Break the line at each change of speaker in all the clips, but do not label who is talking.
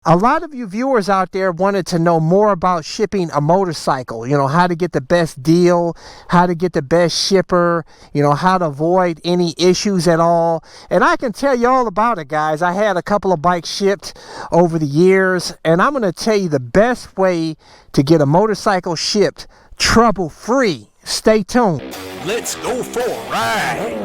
A lot of you viewers out there wanted to know more about shipping a motorcycle, you know, how to get the best deal, how to get the best shipper, you know, how to avoid any issues at all. And I can tell you all about it, guys. I had a couple of bikes shipped over the years, and I'm going to tell you the best way to get a motorcycle shipped trouble-free. Stay tuned.
Let's go for a ride.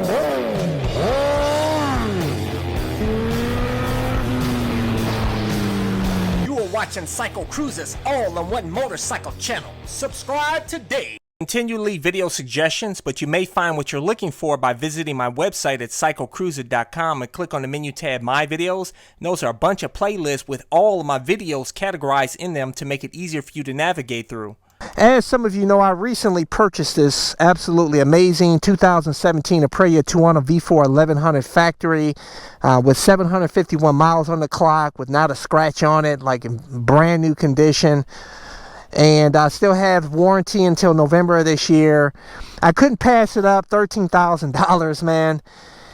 Watching CycleCruza's all-in-one motorcycle channel. Subscribe today. Continually video suggestions, but you may find what you're looking for by visiting my website at CycleCruza.com and click on the menu tab My Videos. And those are a bunch of playlists with all of my videos categorized in them to make it easier for you to navigate through.
As some of you know, I recently purchased this absolutely amazing 2017 Aprilia 200 V4 1100 factory with 751 miles on the clock, with not a scratch on it, like in brand new condition. And I still have warranty until November of this year. I couldn't pass it up, $13,000, man.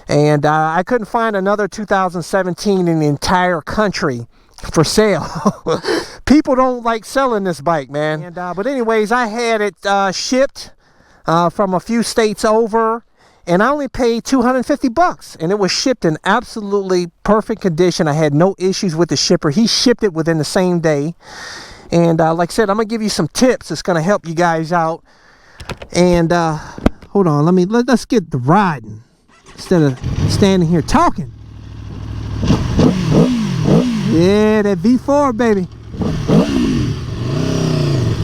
And I couldn't find another 2017 in the entire country for sale. People don't like selling this bike, man. And but anyways, I had it shipped from a few states over, and I only paid $250, and it was shipped in absolutely perfect condition. I had no issues with the shipper. He shipped it within the same day. And like I said, I'm gonna give you some tips that's gonna help you guys out. And hold on, let's get the riding instead of standing here talking. Yeah, that V4, baby.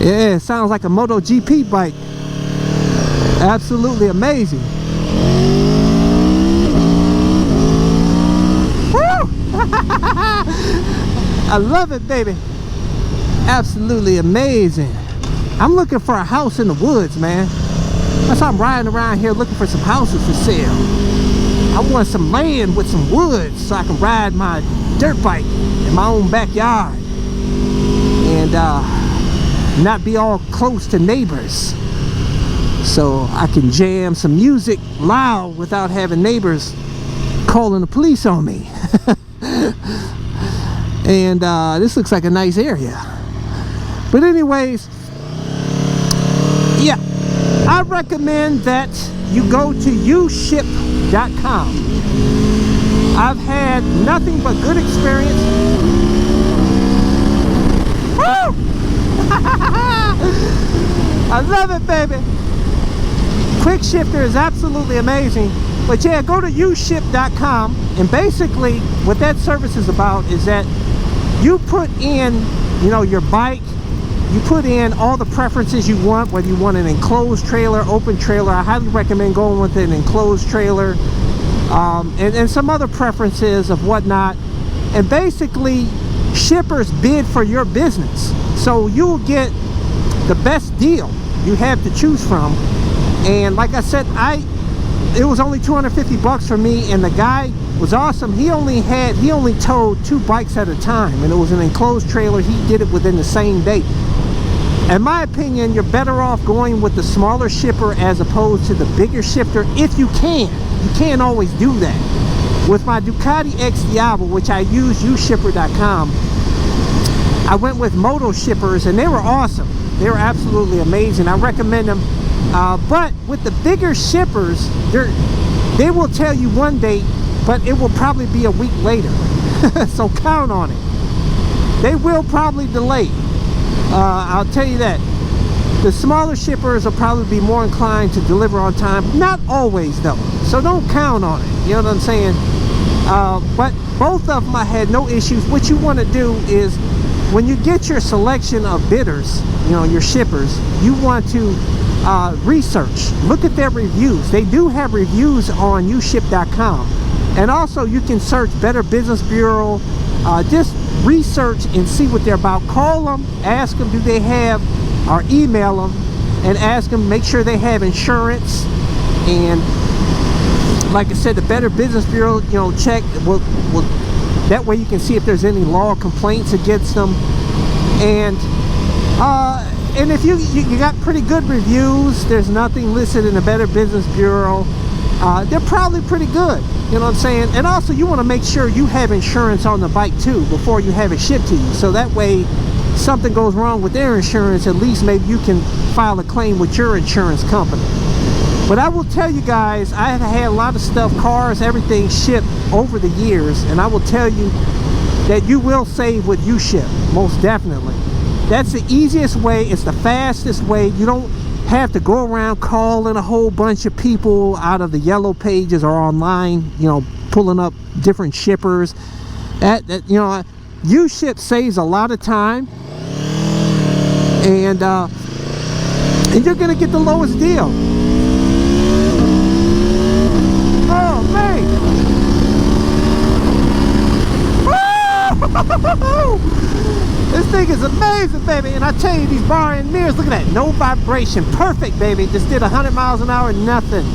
Yeah, it sounds like a Moto GP bike. Absolutely amazing. Woo! I love it, baby. Absolutely amazing. I'm looking for a house in the woods, man. That's why I'm riding around here looking for some houses for sale. I want some land with some woods so I can ride my dirt bike in my own backyard and not be all close to neighbors, so I can jam some music loud without having neighbors calling the police on me. And this looks like a nice area. But anyways, yeah, I recommend that you go to uship.com. I've had nothing but good experience. Woo! I love it, baby. Quick Shifter is absolutely amazing. But yeah, go to uship.com, and basically what that service is about is that you put in, you know, your bike, you put in all the preferences you want, whether you want an enclosed trailer, open trailer. I highly recommend going with an enclosed trailer. And some other preferences of whatnot, and basically shippers bid for your business, so you'll get the best deal you have to choose from. And like I said, it was only $250 for me, and the guy was awesome. He only towed 2 bikes at a time, and it was an enclosed trailer. He did it within the same day. In my opinion, you're better off going with the smaller shipper as opposed to the bigger shipper if you can. You can't always do that. With my Ducati X Diablo, which I use ushipper.com, I went with Moto shippers, and they were awesome. They were absolutely amazing. I recommend them. But with the bigger shippers, they will tell you one date, but it will probably be a week later. So count on it. They will probably delay. I'll tell you that. The smaller shippers will probably be more inclined to deliver on time. Not always, though. So don't count on it. You know what I'm saying? But both of them I had no issues. What you want to do is, when you get your selection of bidders, you know, your shippers, you want to research. Look at their reviews. They do have reviews on uship.com. And also you can search Better Business Bureau. Just research and see what they're about. Call them, ask them do they have, or email them and ask them, make sure they have insurance. And like I said, the Better Business Bureau, you know, check, that way you can see if there's any law complaints against them. And if you got pretty good reviews, there's nothing listed in the Better Business Bureau, they're probably pretty good. You know what I'm saying? And also, you want to make sure you have insurance on the bike too before you have it shipped to you. So that way, something goes wrong with their insurance, at least maybe you can file a claim with your insurance company. But I will tell you guys, I have had a lot of stuff, cars, everything shipped over the years, and I will tell you that you will save with U-Ship, most definitely. That's the easiest way, it's the fastest way. You don't have to go around calling a whole bunch of people out of the yellow pages or online, you know, pulling up different shippers. You know, U-Ship saves a lot of time, and you're gonna get the lowest deal. Oh man! This thing is amazing, baby. And I tell you, these bar end mirrors, look at that, no vibration, perfect, baby. Just did 100 miles an hour, nothing.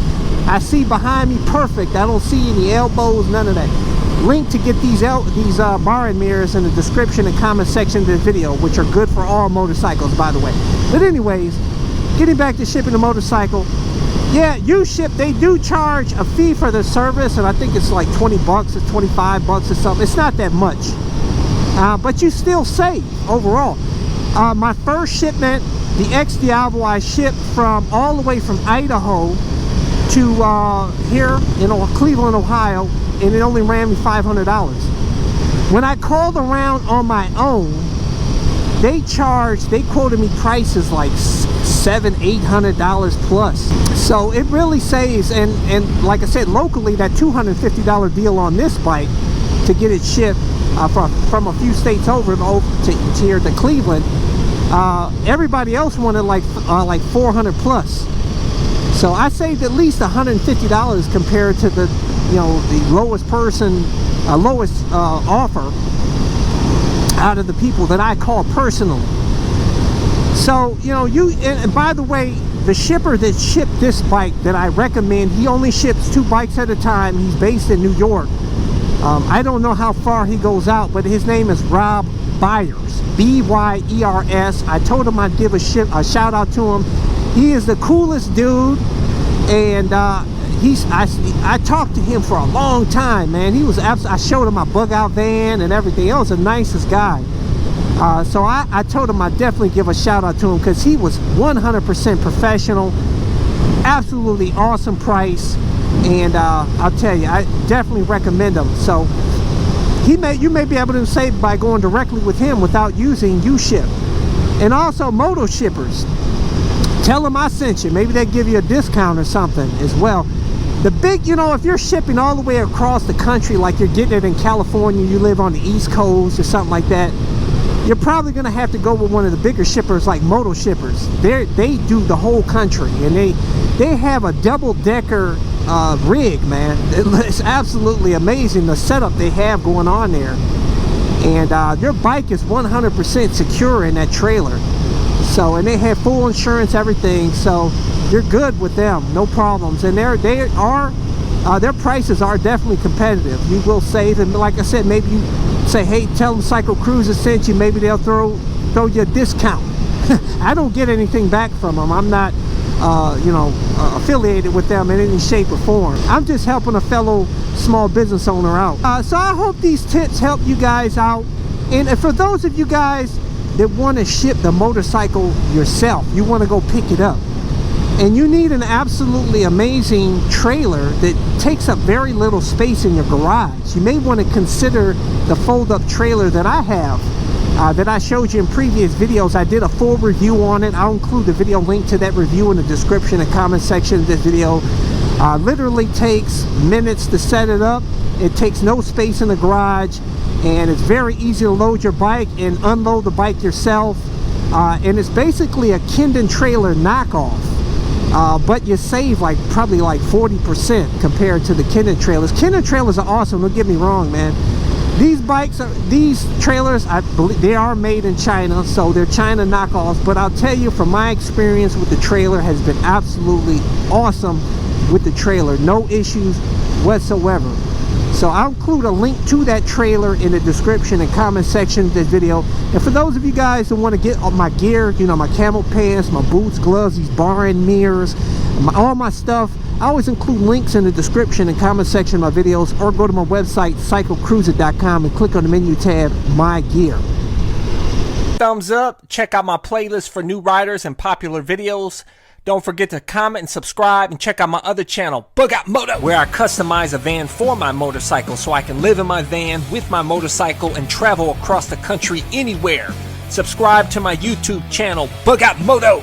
I see behind me, perfect. I don't see any elbows, none of that. Link to get these bar end mirrors in the description and comment section of the video, which are good for all motorcycles, by the way. But anyways, getting back to shipping a motorcycle, yeah, U-Ship, they do charge a fee for their service, and I think it's like 20 bucks or 25 bucks or something. It's not that much, but you still save overall. My first shipment, the X Diablo, I shipped from all the way from Idaho to here in Cleveland, Ohio, and it only ran me $500. When I called around on my own, they quoted me prices like $700-800 plus. So it really saves, and like I said, locally, that $250 deal on this bike to get it shipped from a few states over to here to Cleveland, everybody else wanted like 400 plus. So I saved at least $150 compared to the, you know, the lowest offer out of the people that I call personally. So, you know, and by the way, the shipper that shipped this bike that I recommend, he only ships 2 bikes at a time. He's based in New York. I don't know how far he goes out, but his name is Rob Byers, B-Y-E-R-S. I told him I'd give a shout out to him. He is the coolest dude, and I talked to him for a long time, man. He was I showed him my bug out van and everything. He was the nicest guy. So I told him I'd definitely give a shout out to him, because he was 100% professional, absolutely awesome price, and I'll tell you, I definitely recommend him. So you may be able to save by going directly with him without using U-Ship. And also Moto shippers, tell them I sent you. Maybe they give you a discount or something as well. The big, you know, if you're shipping all the way across the country, like you're getting it in California, you live on the East Coast or something like that, you're probably going to have to go with one of the bigger shippers like Moto shippers. They do the whole country, and they have a double-decker rig, man. It's absolutely amazing the setup they have going on there. And their bike is 100% secure in that trailer. So, and they have full insurance, everything. So you're good with them, no problems. And their prices are definitely competitive. You will save, and like I said, maybe you say, hey, tell them CycleCruza sent you. Maybe they'll throw you a discount. I don't get anything back from them. I'm not affiliated with them in any shape or form. I'm just helping a fellow small business owner out. So I hope these tips help you guys out. And for those of you guys that want to ship the motorcycle yourself, you want to go pick it up, and you need an absolutely amazing trailer that takes up very little space in your garage, you may want to consider the fold-up trailer that I have, that I showed you in previous videos. I did a full review on it. I'll include the video link to that review in the description and comment section of this video. Literally takes minutes to set it up. It takes no space in the garage, and it's very easy to load your bike and unload the bike yourself. And it's basically a Kindon trailer knockoff. But you save probably 40% compared to the Kindon trailers. Kindon trailers are awesome, don't get me wrong, man. These trailers, I believe they are made in China, so they're China knockoffs. But I'll tell you, from my experience with the trailer, has been absolutely awesome with the trailer. No issues whatsoever. So I'll include a link to that trailer in the description and comment section of this video. And for those of you guys that want to get all my gear, you know, my camel pants, my boots, gloves, these bar end mirrors, all my stuff, I always include links in the description and comment section of my videos, or go to my website CycleCruza.com and click on the menu tab My Gear.
Thumbs up, check out my playlist for new riders and popular videos. Don't forget to comment and subscribe, and check out my other channel, Bug Out Moto, where I customize a van for my motorcycle so I can live in my van with my motorcycle and travel across the country anywhere. Subscribe to my YouTube channel, Bug Out Moto.